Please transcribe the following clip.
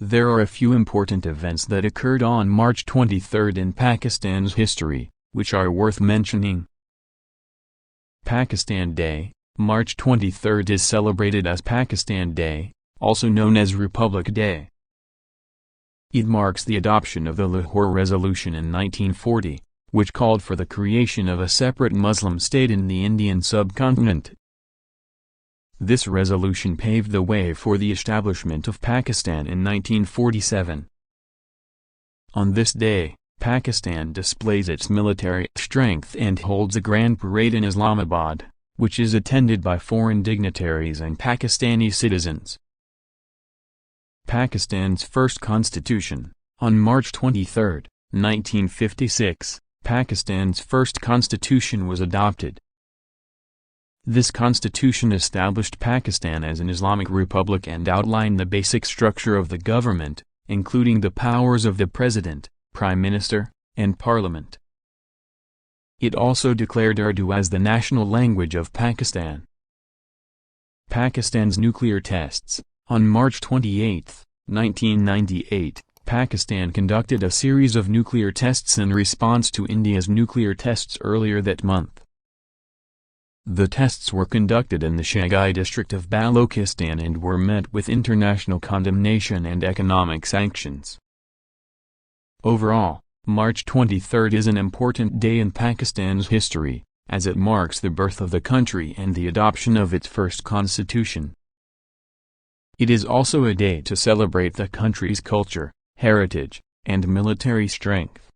There are a few important events that occurred on March 23 in Pakistan's history, which are worth mentioning. Pakistan Day. March 23 is celebrated as Pakistan Day, also known as Republic Day. It marks the adoption of the Lahore Resolution in 1940, which called for the creation of a separate Muslim state in the Indian subcontinent. This resolution paved the way for the establishment of Pakistan in 1947. On this day, Pakistan displays its military strength and holds a grand parade in Islamabad, which is attended by foreign dignitaries and Pakistani citizens. Pakistan's first constitution. On March 23, 1956, Pakistan's first constitution was adopted. This constitution established Pakistan as an Islamic republic and outlined the basic structure of the government, including the powers of the president, prime minister, and parliament. It also declared Urdu as the national language of Pakistan. Pakistan's nuclear tests. On March 28, 1998, Pakistan conducted a series of nuclear tests in response to India's nuclear tests earlier that month. The tests were conducted in the Shagai district of Balochistan and were met with international condemnation and economic sanctions. Overall, March 23 is an important day in Pakistan's history, as it marks the birth of the country and the adoption of its first constitution. It is also a day to celebrate the country's culture, heritage, and military strength.